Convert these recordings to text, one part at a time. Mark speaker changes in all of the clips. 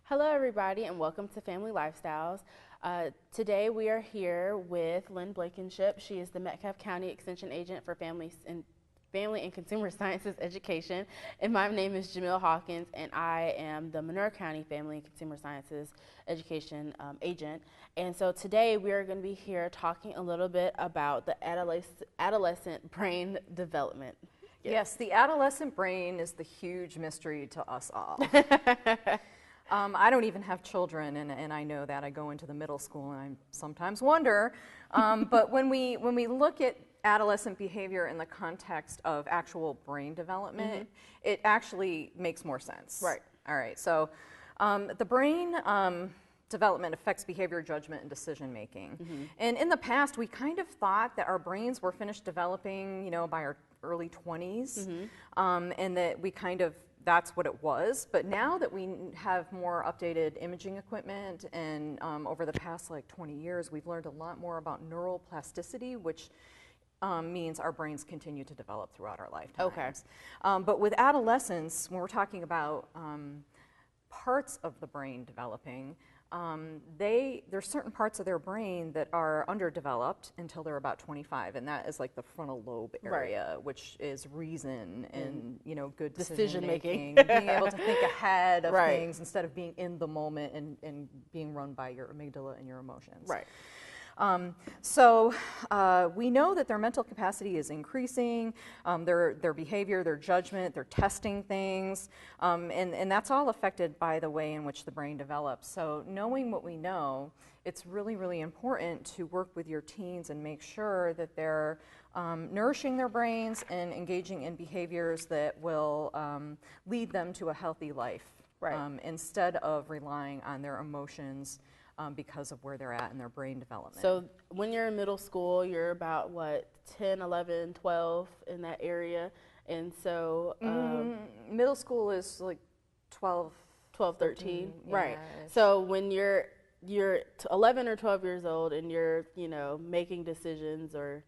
Speaker 1: Hello, everybody, and welcome to Family Lifestyles. Today we are here with Lynn Blankenship. She is the Metcalfe County Extension Agent for Family and Consumer Sciences Education. And my name is Jamille Hawkins, and I am the Monroe County Family and Consumer Sciences Education Agent. And so today we are going to be here talking a little bit about the adolescent brain development.
Speaker 2: Yes, the adolescent brain is the huge mystery to us all. I don't even have children, and I know that. I go into the middle school, and I sometimes wonder. But when we look at adolescent behavior in the context of actual brain development, it actually makes more sense.
Speaker 1: Right.
Speaker 2: All right. So the brain development affects behavior, judgment, and decision making. And in the past, we kind of thought that our brains were finished developing, by our early 20s, and that we kind of that's what it was. But now that we have more updated imaging equipment, and over the past 20 years, we've learned a lot more about neural plasticity, which means our brains continue to develop throughout our lifetimes.
Speaker 1: Okay.
Speaker 2: But with adolescence, when we're talking about parts of the brain developing, there's certain parts of their brain that are underdeveloped until they're about 25, and that is like the frontal lobe area, which is reason and good decision making, being able to think ahead of things instead of being in the moment and being run by your amygdala and your emotions.
Speaker 1: Right.
Speaker 2: So we know that their mental capacity is increasing, their behavior, their judgment, they're testing things, and that's all affected by the way in which the brain develops. So knowing what we know, it's really, really important to work with your teens and make sure that they're nourishing their brains and engaging in behaviors that will lead them to a healthy life, instead of relying on their emotions because of where they're at in their brain development.
Speaker 1: So when you're in middle school, you're about, 10, 11, 12 in that area. And so
Speaker 2: middle school is like 12,
Speaker 1: 13. Right.
Speaker 2: Yes.
Speaker 1: So when you're 11 or 12 years old and you're, making decisions or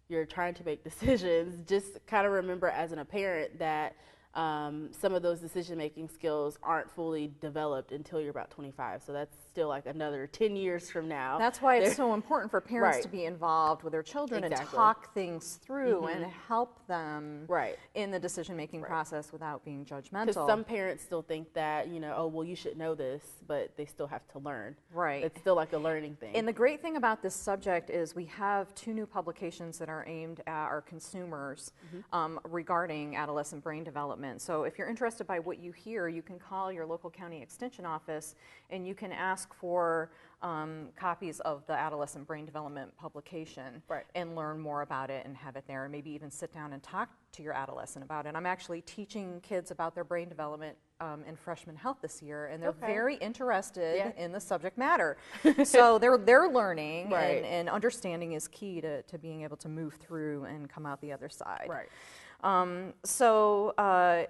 Speaker 1: you're trying to make decisions, just kind of remember as a parent that some of those decision-making skills aren't fully developed until you're about 25. So that's still another 10 years from now.
Speaker 2: That's why it's so important for parents to be involved with their children and talk things through and help them in the decision-making process without being judgmental.
Speaker 1: Because some parents still think that, oh, well, you should know this, but they still have to learn.
Speaker 2: Right.
Speaker 1: It's still a learning thing.
Speaker 2: And the great thing about this subject is we have 2 new publications that are aimed at our consumers regarding adolescent brain development. So if you're interested by what you hear, you can call your local county extension office and you can ask for copies of the adolescent brain development publication and learn more about it and have it there, and maybe even sit down and talk to your adolescent about it. I'm actually teaching kids about their brain development in freshman health this year, and they're very interested in the subject matter. So they're learning, and understanding is key to being able to move through and come out the other side.
Speaker 1: Right.
Speaker 2: So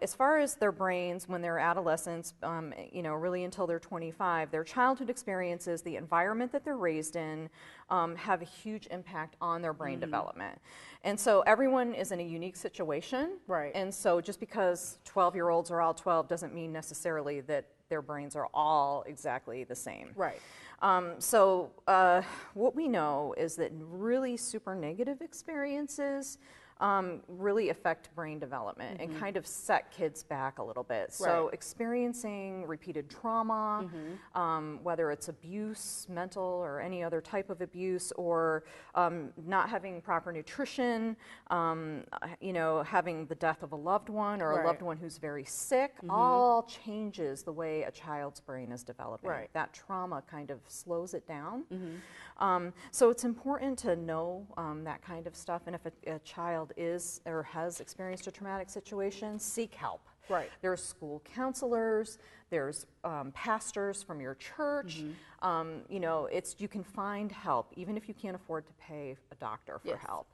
Speaker 2: as far as their brains when they're adolescents, really until they're 25, their childhood experiences, the environment that they're raised in, have a huge impact on their brain development. And so everyone is in a unique situation. Right. And so just because 12-year-olds are all 12 doesn't mean necessarily that their brains are all exactly the same.
Speaker 1: Right.
Speaker 2: So what we know is that really super negative experiences really affect brain development and kind of set kids back a little bit. So experiencing repeated trauma, whether it's abuse, mental or any other type of abuse, or not having proper nutrition, having the death of a loved one or a loved one who's very sick, all changes the way a child's brain is developing. That trauma kind of slows it down. So it's important to know that kind of stuff, and if a child is or has experienced a traumatic situation, seek help. Right. There's school counselors, there's pastors from your church. You can find help even if you can't afford to pay a doctor for help.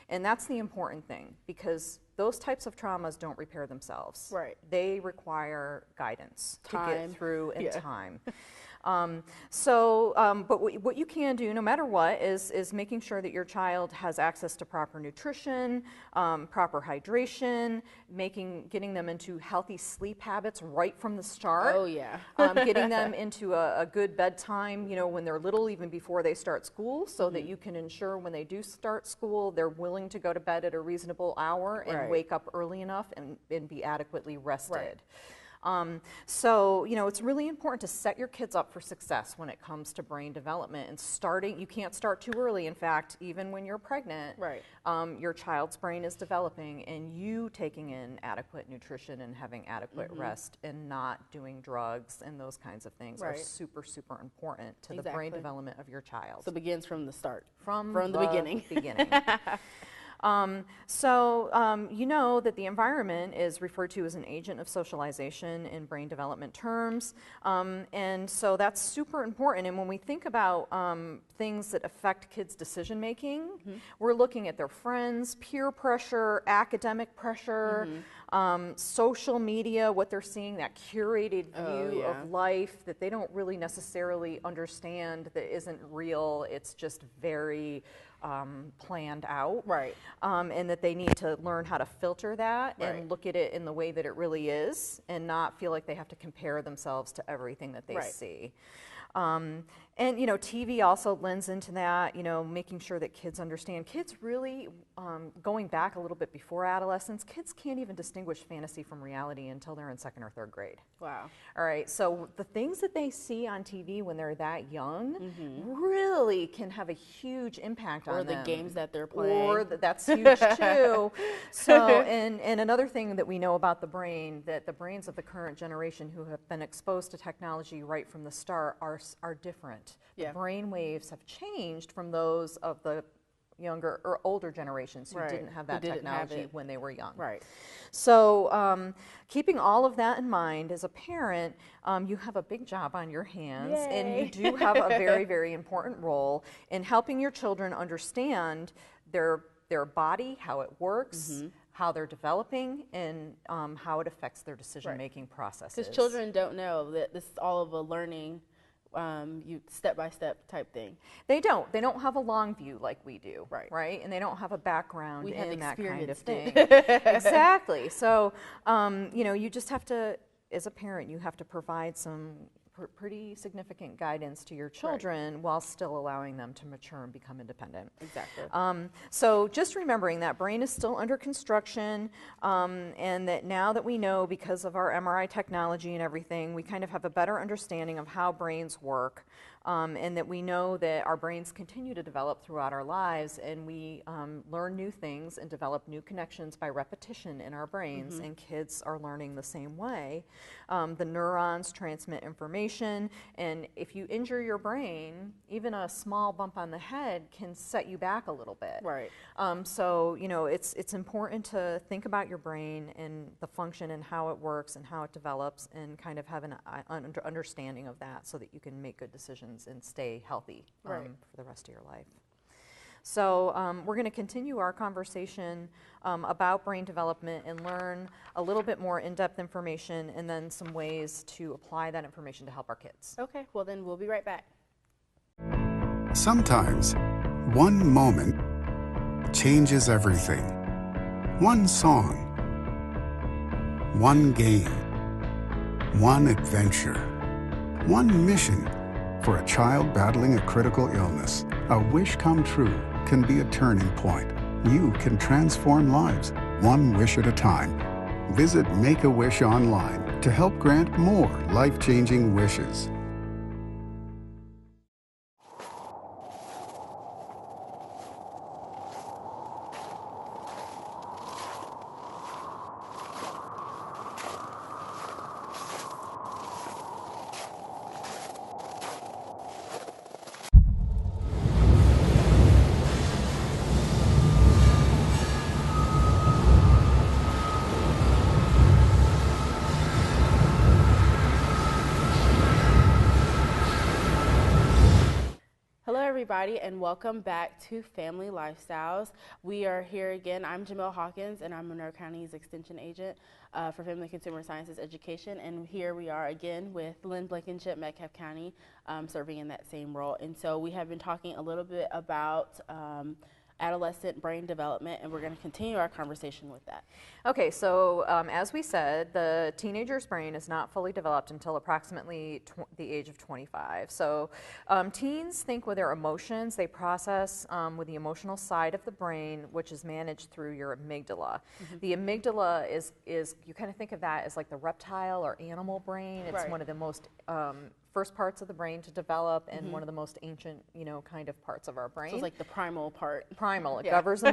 Speaker 2: And that's the important thing, because those types of traumas don't repair themselves. Right. They require guidance to get through in time. But what you can do, no matter what, is making sure that your child has access to proper nutrition, proper hydration, getting them into healthy sleep habits right from the start.
Speaker 1: Oh, yeah.
Speaker 2: Getting them into a good bedtime, when they're little, even before they start school, so that you can ensure when they do start school, they're willing to go to bed at a reasonable hour and wake up early enough and be adequately rested.
Speaker 1: Right.
Speaker 2: It's really important to set your kids up for success when it comes to brain development, and you can't start too early. In fact, even when you're pregnant, your child's brain is developing, and you taking in adequate nutrition and having adequate rest and not doing drugs and those kinds of things are super, super important to the brain development of your child.
Speaker 1: So it begins from the start.
Speaker 2: From
Speaker 1: the beginning.
Speaker 2: You know that the environment is referred to as an agent of socialization in brain development terms, and so that's super important. And when we think about things that affect kids' decision making, we're looking at their friends, peer pressure, academic pressure, social media, what they're seeing, that curated view of life that they don't really necessarily understand, that isn't real. It's just very planned out, and that they need to learn how to filter that and look at it in the way that it really is, and not feel like they have to compare themselves to everything that they see. And TV also lends into that, making sure that kids understand. Kids really, going back a little bit before adolescence, kids can't even distinguish fantasy from reality until they're in 2nd or 3rd grade.
Speaker 1: Wow.
Speaker 2: All right, so the things that they see on TV when they're that young really can have a huge impact on them.
Speaker 1: Or the games that they're playing.
Speaker 2: That's huge too. So, and another thing that we know about the brain, that the brains of the current generation who have been exposed to technology right from the start are different. The brain waves have changed from those of the younger or older generations who didn't have that technology when they were young. So keeping all of that in mind, as a parent, you have a big job on your hands.
Speaker 1: Yay.
Speaker 2: And you do have a very, very important role in helping your children understand their body, how it works, how they're developing, and how it affects their decision-making processes.
Speaker 1: Because children don't know that this is all of a learning step-by-step type thing.
Speaker 2: They don't have a long view like we do, right? And they don't have a background in that kind of thing. Exactly. So, you just have to, as a parent, you have to provide some pretty significant guidance to your children while still allowing them to mature and become independent.
Speaker 1: Exactly.
Speaker 2: So just remembering that brain is still under construction, and that now that we know, because of our MRI technology and everything, we kind of have a better understanding of how brains work. And that we know that our brains continue to develop throughout our lives, and we learn new things and develop new connections by repetition in our brains, and kids are learning the same way. The neurons transmit information, and if you injure your brain, even a small bump on the head can set you back a little bit. So it's important to think about your brain and the function and how it works and how it develops, and kind of have an understanding of that, so that you can make good decisions and stay healthy for the rest of your life. So we're going to continue our conversation about brain development and learn a little bit more in-depth information, and then some ways to apply that information to help our kids.
Speaker 1: Okay, well then we'll be right back.
Speaker 3: Sometimes one moment changes everything. One song, one game, one adventure, one mission. For a child battling a critical illness, a wish come true can be a turning point. You can transform lives, one wish at a time. Visit Make-A-Wish online to help grant more life-changing wishes.
Speaker 1: everybody, and welcome back to Family Lifestyles. We are here again. I'm Jamille Hawkins, and I'm Monroe County's Extension Agent for Family and Consumer Sciences Education. And here we are again with Lynn, Blankenship, Metcalfe County, serving in that same role. And so we have been talking a little bit about adolescent brain development, and we're going to continue our conversation with that.
Speaker 2: Okay, so as we said, the teenager's brain is not fully developed until approximately the age of 25. So teens think with their emotions. They process with the emotional side of the brain, which is managed through your amygdala. The amygdala is you kind of think of that as like the reptile or animal brain. It's one of the most first parts of the brain to develop, and one of the most ancient, kind of parts of our brain.
Speaker 1: So it's like the primal part.
Speaker 2: Primal. It governs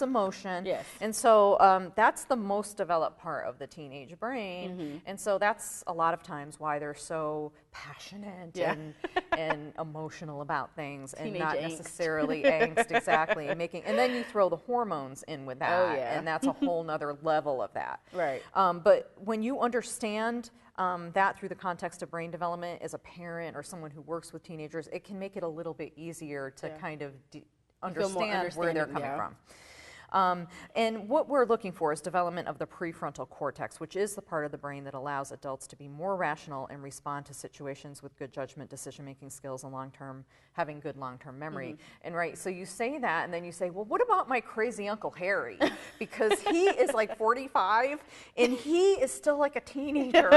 Speaker 2: emotion. Yes. And so that's the most developed part of the teenage brain. And so that's a lot of times why they're so passionate and emotional about things, and not necessarily angst, exactly. And then you throw the hormones in with that, and that's a whole nother level of that.
Speaker 1: Right.
Speaker 2: But when you understand that through the context of brain development as a parent or someone who works with teenagers, it can make it a little bit easier to kind of understand where they're coming from. And what we're looking for is development of the prefrontal cortex, which is the part of the brain that allows adults to be more rational and respond to situations with good judgment, decision-making skills, and having good long-term memory. And so you say that, and then you say, well, what about my crazy Uncle Harry? Because he is like 45, and he is still like a teenager.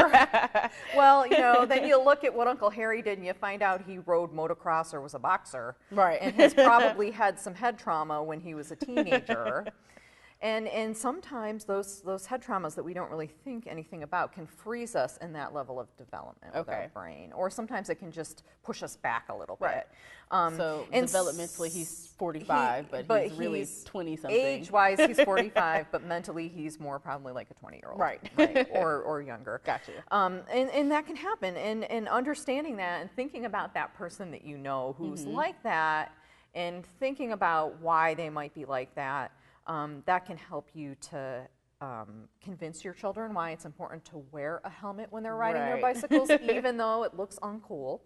Speaker 2: Well, then you look at what Uncle Harry did, and you find out he rode motocross or was a boxer. Right. And has probably had some head trauma when he was a teenager. And sometimes those head traumas that we don't really think anything about can freeze us in that level of development of our brain. Or sometimes it can just push us back a little bit.
Speaker 1: So developmentally he's 45, but he's really 20-something.
Speaker 2: Age-wise he's 45, but mentally he's more probably like a 20-year-old. Right. Or younger.
Speaker 1: Gotcha.
Speaker 2: And that can happen. And understanding that and thinking about that person that you know who's like that, and thinking about why they might be like that, that can help you to convince your children why it's important to wear a helmet when they're riding their bicycles, even though it looks uncool.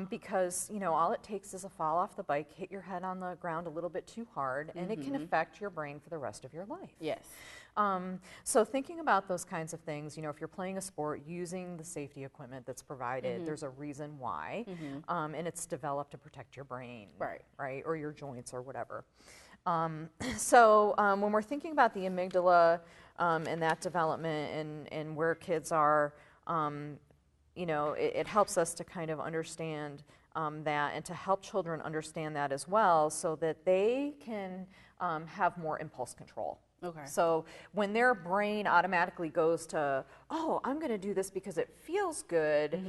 Speaker 2: Because, all it takes is a fall off the bike, hit your head on the ground a little bit too hard, and it can affect your brain for the rest of your life.
Speaker 1: Yes.
Speaker 2: So thinking about those kinds of things, if you're playing a sport, using the safety equipment that's provided, there's a reason why, and it's developed to protect your brain, right, or your joints or whatever. So when we're thinking about the amygdala and that development and where kids are, it helps us to kind of understand that, and to help children understand that as well, so that they can have more impulse control. Okay. So when their brain automatically goes to, oh, I'm going to do this because it feels good,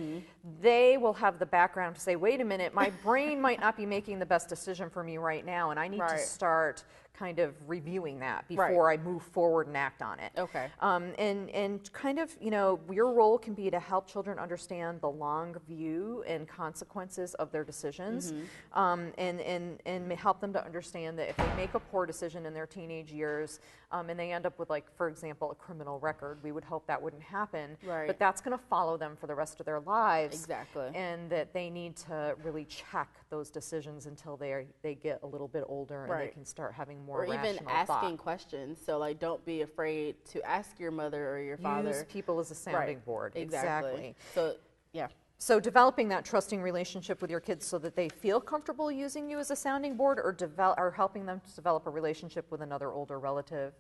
Speaker 2: they will have the background to say, wait a minute, my brain might not be making the best decision for me right now, and I need to start kind of reviewing that before I move forward and act on it. Okay. And kind of, your role can be to help children understand the long view and consequences of their decisions, and help them to understand that if they make a poor decision in their teenage years, and they end up with, like, for example, a criminal record, we would hope that wouldn't happen. Right. But that's going to follow them for the rest of their lives. Exactly. And that they need to really check those decisions until they get a little bit older, and they can start having more rational thought. Or even asking
Speaker 1: questions. So, like, don't be afraid to ask your mother or your father.
Speaker 2: Use people as a sounding board. Exactly.
Speaker 1: So, yeah.
Speaker 2: So developing that trusting relationship with your kids so that they feel comfortable using you as a sounding board, or helping them to develop a relationship with another older relative,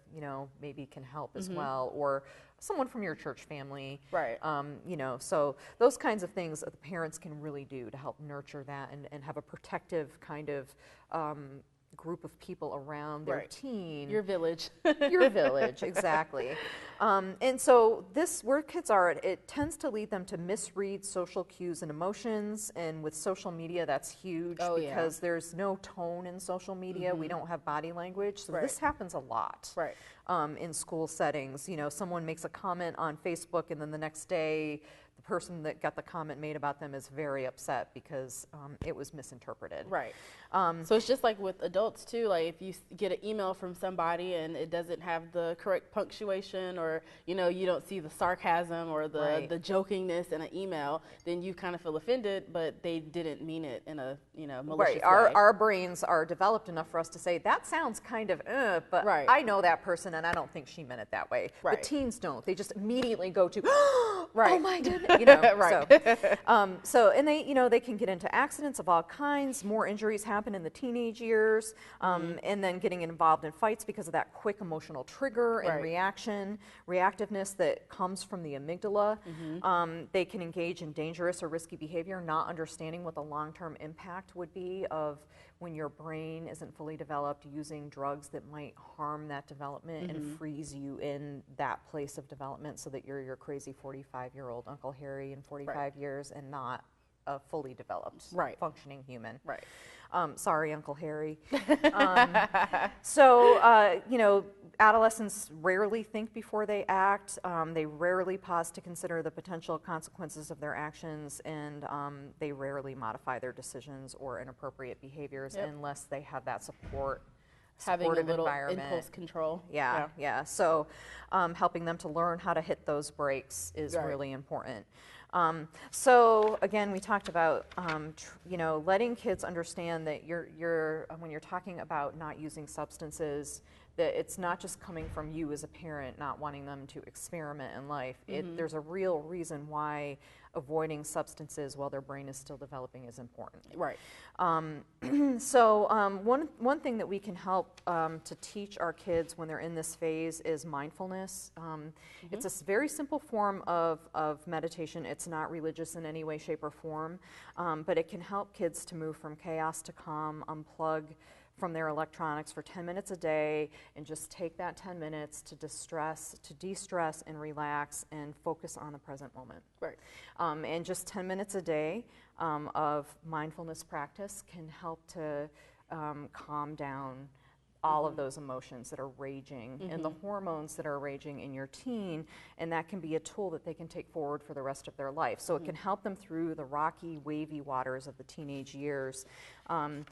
Speaker 2: maybe can help as well, or someone from your church family. Right. So those kinds of things that the parents can really do to help nurture that and have a protective kind of group of people around their teen.
Speaker 1: Your village.
Speaker 2: Your village, exactly. And so where kids are, it tends to lead them to misread social cues and emotions, and with social media that's huge because there's no tone in social media. We don't have body language, so this happens a lot in school settings. Someone makes a comment on Facebook, and then the next day the person that got the comment made about them is very upset because it was misinterpreted.
Speaker 1: Right. So it's just like with adults too, like if you get an email from somebody and it doesn't have the correct punctuation, or you don't see the sarcasm or the jokingness in an email, then you kind of feel offended, but they didn't mean it in a malicious way.
Speaker 2: Our brains are developed enough for us to say that sounds kind of but I know that person and I don't think she meant it that way. The teens don't. They just immediately go to oh my goodness, so and they can get into accidents of all kinds. More injuries happen in the teenage years, and then getting involved in fights because of that quick emotional trigger and reactiveness that comes from the amygdala. They can engage in dangerous or risky behavior, not understanding what the long-term impact would be of when your brain isn't fully developed, using drugs that might harm that development and freeze you in that place of development so that you're your crazy 45-year-old Uncle Harry in 45 years and not a fully developed, functioning human. Sorry, Uncle Harry. Adolescents rarely think before they act. They rarely pause to consider the potential consequences of their actions, and they rarely modify their decisions or inappropriate behaviors unless they have that supportive
Speaker 1: having a little
Speaker 2: environment.
Speaker 1: Impulse control.
Speaker 2: So helping them to learn how to hit those brakes is really important. So again, we talked about letting kids understand that when you're talking about not using substances, that it's not just coming from you as a parent not wanting them to experiment in life. There's a real reason why avoiding substances while their brain is still developing is important. One thing that we can help to teach our kids when they're in this phase is mindfulness. It's a very simple form of meditation. It's not religious in any way, shape, or form, but it can help kids to move from chaos to calm, unplug from their electronics for 10 minutes a day, and just take that 10 minutes to de-stress and relax and focus on the present moment. And just 10 minutes a day of mindfulness practice can help to calm down all of those emotions that are raging and the hormones that are raging in your teen, and that can be a tool that they can take forward for the rest of their life. So it can help them through the rocky, wavy waters of the teenage years, and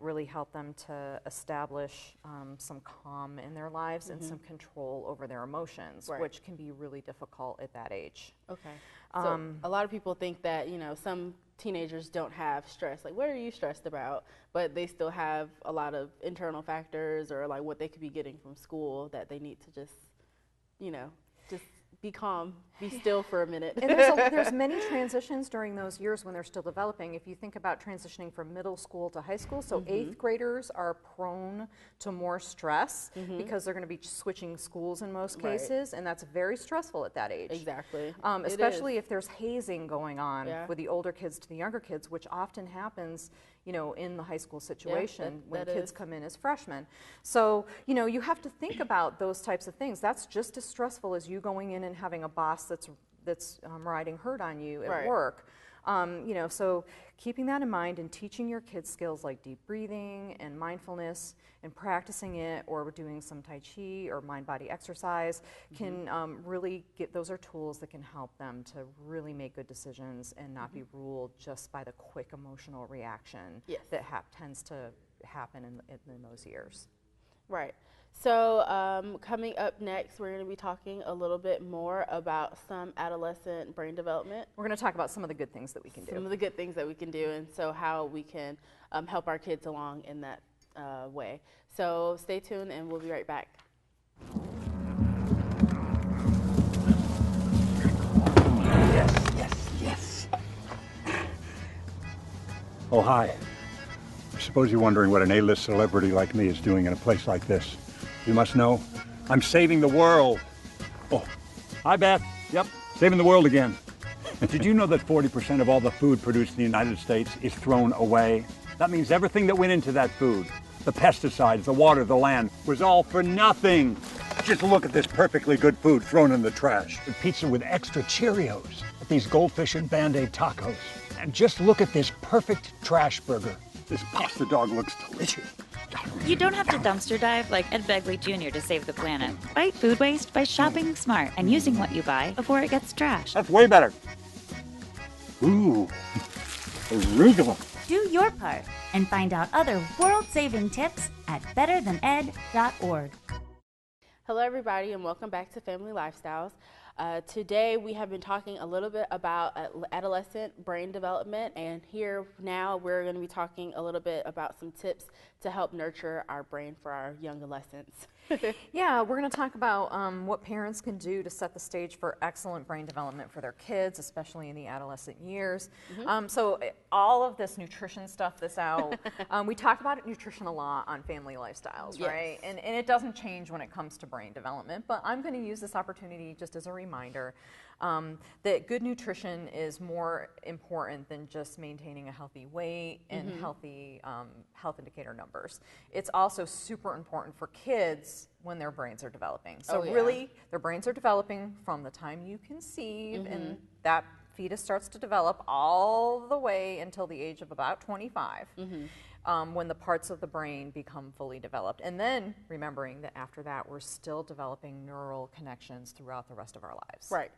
Speaker 2: really help them to establish some calm in their lives and some control over their emotions, which can be really difficult at that age.
Speaker 1: So a lot of people think that some teenagers don't have stress. Like, what are you stressed about? But they still have a lot of internal factors, or like what they could be getting from school, that they need to just be calm, be still for a minute.
Speaker 2: And there's many transitions during those years when they're still developing. If you think about transitioning from middle school to high school, so 8th graders are prone to more stress because they're going to be switching schools in most cases, and that's very stressful at that age. Especially if there's hazing going on with the older kids to the younger kids, which often happens in the high school situation when kids come in as freshmen. So, you have to think about those types of things. That's just as stressful as you going in and having a boss that's riding herd on you at work. So keeping that in mind and teaching your kids skills like deep breathing and mindfulness and practicing it, or doing some Tai Chi or mind-body exercise can really those are tools that can help them to really make good decisions and not be ruled just by the quick emotional reaction that tends to happen in those years.
Speaker 1: So coming up next, we're going to be talking a little bit more about some adolescent brain development.
Speaker 2: We're going to talk about some of the good things that we can do.
Speaker 1: Some of the good things that we can do, and so how we can help our kids along in that way. So stay tuned, and we'll be right back.
Speaker 4: Yes. Oh, hi. I suppose you're wondering what an A-list celebrity like me is doing in a place like this. You must know, I'm saving the world. Oh, hi, Beth. Yep, saving the world again. Did you know that 40% of all the food produced in the United States is thrown away? That means everything that went into that food, the pesticides, the water, the land, was all for nothing. Just look at this perfectly good food thrown in the trash. The pizza with extra Cheerios, these goldfish and Band-Aid tacos. And just look at this perfect trash burger. This pasta dog looks delicious.
Speaker 5: You don't have to dumpster dive like Ed Begley Jr. to save the planet. Fight food waste by shopping smart and using what you buy before it gets trashed.
Speaker 4: That's way better. Ooh, arugula.
Speaker 6: Do your part and find out other world-saving tips at betterthaned.org.
Speaker 1: Hello, everybody, and welcome back to Family Lifestyles. Today we have been talking a little bit about adolescent brain development, and here now we're going to be talking a little bit about some tips to help nurture our brain for our young adolescents.
Speaker 2: Yeah, we're going to talk about what parents can do to set the stage for excellent brain development for their kids, especially in the adolescent years. So all of this nutrition stuff that's out, we talk about nutrition a lot on Family Lifestyles, right? And it doesn't change when it comes to brain development, but I'm going to use this opportunity just as a reminder that good nutrition is more important than just maintaining a healthy weight and healthy health indicator numbers. It's also super important for kids when their brains are developing. So really, their brains are developing from the time you conceive and that fetus starts to develop all the way until the age of about 25. When the parts of the brain become fully developed. And then remembering that after that, we're still developing neural connections throughout the rest of our lives.
Speaker 1: Right.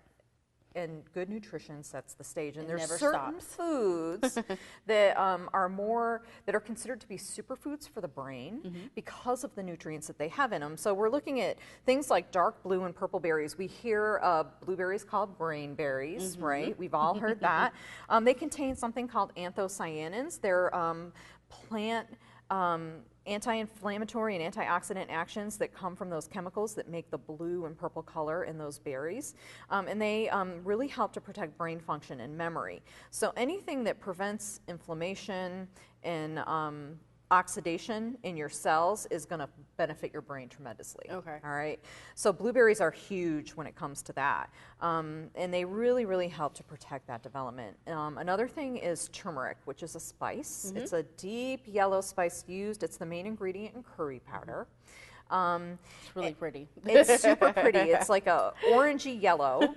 Speaker 2: And good nutrition sets the stage. And
Speaker 1: It
Speaker 2: there's
Speaker 1: never
Speaker 2: certain
Speaker 1: stops.
Speaker 2: foods that are considered to be superfoods for the brain because of the nutrients that they have in them. So we're looking at things like dark blue and purple berries. We hear blueberries called brain berries, right? We've all heard that. They contain something called anthocyanins. They're plant anti-inflammatory and antioxidant actions that come from those chemicals that make the blue and purple color in those berries. And they really help to protect brain function and memory. So anything that prevents inflammation and oxidation in your cells is going to benefit your brain tremendously. Okay. All right. So blueberries are huge when it comes to that. And they really, really help to protect that development. Another thing is turmeric, which is a spice. It's a deep yellow spice used. It's the main ingredient in curry powder.
Speaker 1: It's really pretty.
Speaker 2: It's super pretty. It's like a orangey yellow,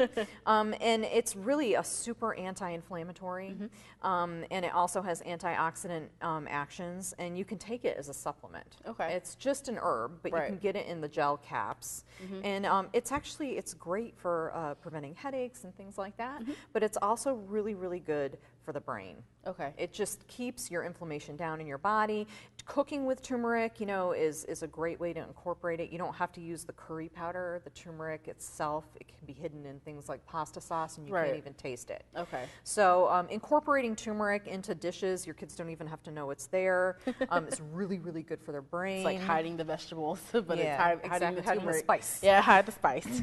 Speaker 2: and it's really a super anti-inflammatory, and it also has antioxidant actions, and you can take it as a supplement. Okay. It's just an herb, but you can get it in the gel caps, and it's great for preventing headaches and things like that, but it's also really, really good for the brain. Okay. It just keeps your inflammation down in your body. Cooking with turmeric, is a great way to incorporate it. You don't have to use the curry powder. The turmeric itself, it can be hidden in things like pasta sauce, and you can't even taste it. Okay. So incorporating turmeric into dishes, your kids don't even have to know it's there. It's really, really good for their brain.
Speaker 1: It's like hiding the vegetables, but it's hiding the
Speaker 2: spice.
Speaker 1: Yeah, hide the spice.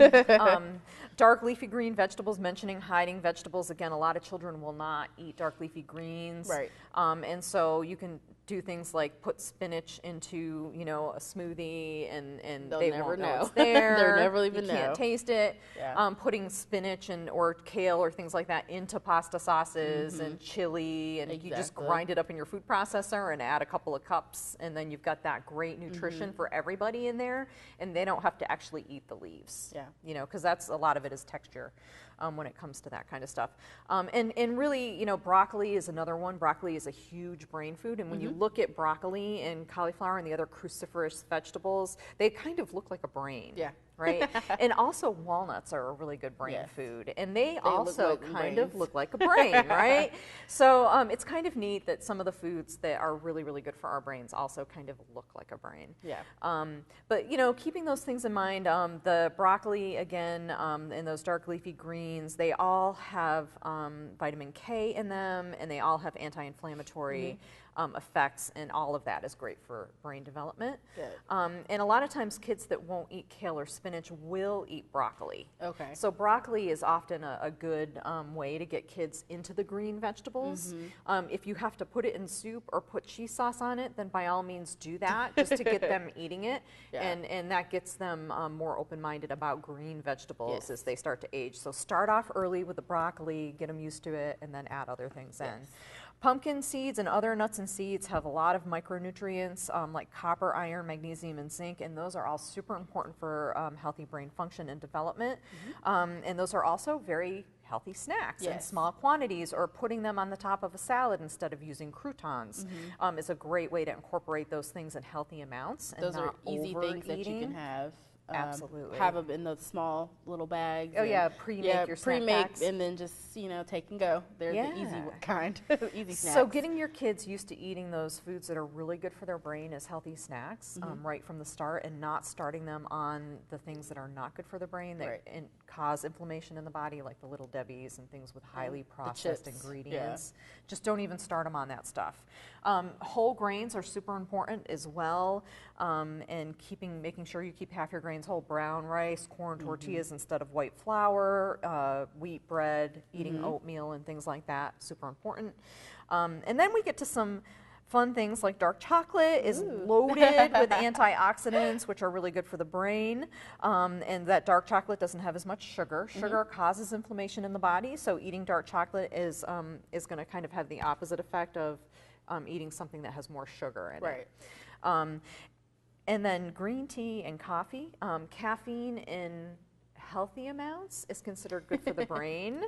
Speaker 2: Dark leafy green vegetables, mentioning hiding vegetables. Again, a lot of children will not eat dark leafy greens. Right. And so you can do things like put spinach into, a smoothie, and they won't know it's there.
Speaker 1: They'll never even know.
Speaker 2: You can't taste it. Yeah. Putting spinach or kale or things like that into pasta sauces and chili, and you just grind it up in your food processor and add a couple of cups, and then you've got that great nutrition for everybody in there, and they don't have to actually eat the leaves. Yeah. Because a lot of it is texture. When it comes to that kind of stuff. And really, broccoli is another one. Broccoli is a huge brain food, and when you look at broccoli and cauliflower and the other cruciferous vegetables, they kind of look like a brain. Yeah. Right? And also walnuts are a really good brain food, and they also kind of look like a brain, right? So it's kind of neat that some of the foods that are really, really good for our brains also kind of look like a brain. Yeah. But keeping those things in mind, the broccoli again, and those dark leafy greens, they all have vitamin K in them, and they all have anti-inflammatory effects, and all of that is great for brain development. Good. And a lot of times kids that won't eat kale or spinach will eat broccoli. Okay. So broccoli is often a good way to get kids into the green vegetables. If you have to put it in soup or put cheese sauce on it, then by all means do that, just to get them eating it, and that gets them more open-minded about green vegetables as they start to age. So start off early with the broccoli, get them used to it, and then add other things in. Pumpkin seeds and other nuts and seeds have a lot of micronutrients like copper, iron, magnesium, and zinc, and those are all super important for healthy brain function and development. And those are also very healthy snacks in small quantities, or putting them on the top of a salad instead of using croutons is a great way to incorporate those things in healthy amounts. And
Speaker 1: those
Speaker 2: not
Speaker 1: are easy things that you can
Speaker 2: overeating.
Speaker 1: have.
Speaker 2: Absolutely.
Speaker 1: Have them in those small little bags.
Speaker 2: Oh yeah, pre-make your snack packs.
Speaker 1: And then just, you know, take and go. They're the easy kind, easy snacks.
Speaker 2: So getting your kids used to eating those foods that are really good for their brain as healthy snacks right from the start, and not starting them on the things that are not good for the brain that cause inflammation in the body, like the Little Debbies and things with highly processed ingredients. Just don't even start them on that stuff. Whole grains are super important as well, and making sure you keep half your grains whole. Brown rice, corn tortillas instead of white flour, wheat bread, eating oatmeal and things like that, super important. And then we get to some fun things like dark chocolate is loaded with antioxidants, which are really good for the brain. And that dark chocolate doesn't have as much sugar. Sugar causes inflammation in the body, so eating dark chocolate is going to kind of have the opposite effect of eating something that has more sugar in it. And then green tea and coffee. Caffeine in healthy amounts is considered good for the brain.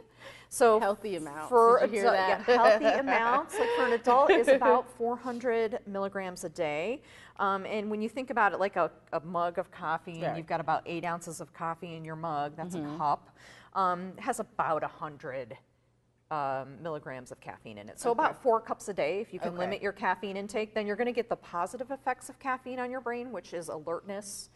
Speaker 2: So
Speaker 1: healthy amounts.
Speaker 2: For
Speaker 1: Did you hear that?
Speaker 2: healthy amounts, like for an adult, is about 400 milligrams a day. And when you think about it, like a mug of coffee, and you've got about 8 ounces of coffee in your mug. That's a cup. Has about 100 milligrams of caffeine in it. So about 4 cups a day. If you can limit your caffeine intake, then you're going to get the positive effects of caffeine on your brain, which is alertness,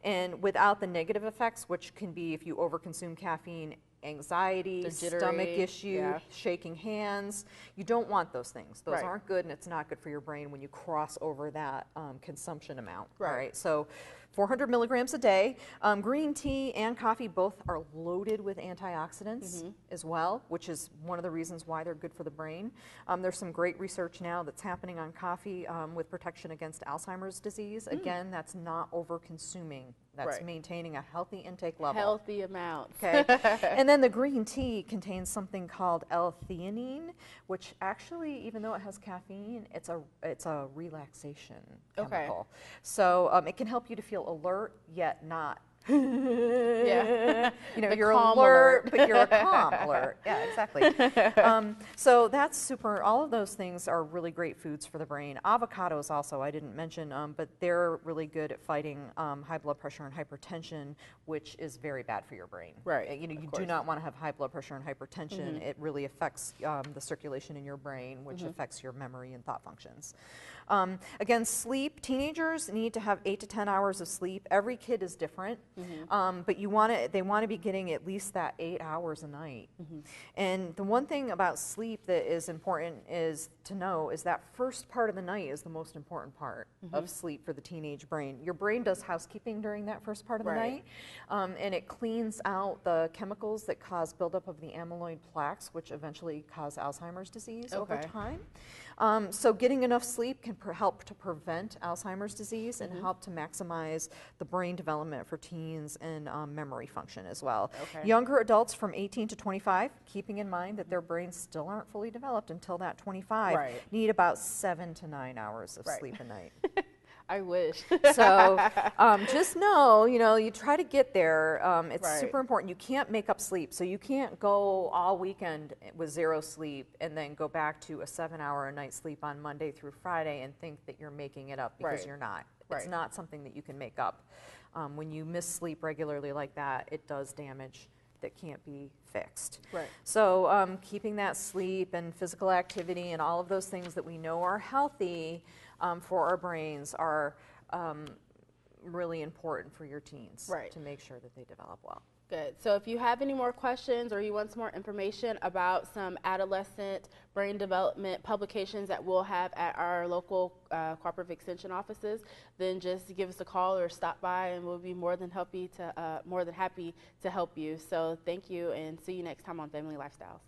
Speaker 2: and without the negative effects, which can be, if you overconsume caffeine, anxiety, stomach issue, shaking hands. You don't want those things. Those aren't good, and it's not good for your brain when you cross over that consumption amount. All right, so 400 milligrams a day. Green tea and coffee both are loaded with antioxidants as well, which is one of the reasons why they're good for the brain. There's some great research now that's happening on coffee with protection against Alzheimer's disease. Again, that's not over-consuming. That's maintaining a healthy intake level.
Speaker 1: Healthy amounts.
Speaker 2: Okay. And then the green tea contains something called L-theanine, which actually, even though it has caffeine, it's a relaxation chemical. So it can help you to feel alert yet not. You know, you're alert, but you're a calm alert. Yeah, exactly. So that's super. All of those things are really great foods for the brain. Avocados also, I didn't mention, but they're really good at fighting high blood pressure and hypertension, which is very bad for your brain. Right. You know, you do not want to have high blood pressure and hypertension. It really affects the circulation in your brain, which affects your memory and thought functions. Again, sleep. Teenagers need to have 8 to 10 hours of sleep. Every kid is different, but they want to be getting at least that 8 hours a night. And the one thing about sleep that is important is to know is that first part of the night is the most important part of sleep for the teenage brain. Your brain does housekeeping during that first part of the night, and it cleans out the chemicals that cause buildup of the amyloid plaques, which eventually cause Alzheimer's disease over time. So getting enough sleep can help to prevent Alzheimer's disease and help to maximize the brain development for teens and memory function as well. Younger adults from 18 to 25, keeping in mind that their brains still aren't fully developed until that 25, need about 7 to 9 hours of sleep a night.
Speaker 1: I wish.
Speaker 2: So just know, you try to get there. It's super important. You can't make up sleep. So you can't go all weekend with 0 sleep and then go back to a 7-hour a night sleep on Monday through Friday and think that you're making it up, because you're not. It's not something that you can make up. When you miss sleep regularly like that, it does damage that can't be fixed. So keeping that sleep and physical activity and all of those things that we know are healthy for our brains are really important for your teens to make sure that they develop well.
Speaker 1: Good. So if you have any more questions or you want some more information about some adolescent brain development publications that we'll have at our local Cooperative Extension offices, then just give us a call or stop by, and we'll be more than happy to help you. So thank you, and see you next time on Family Lifestyles.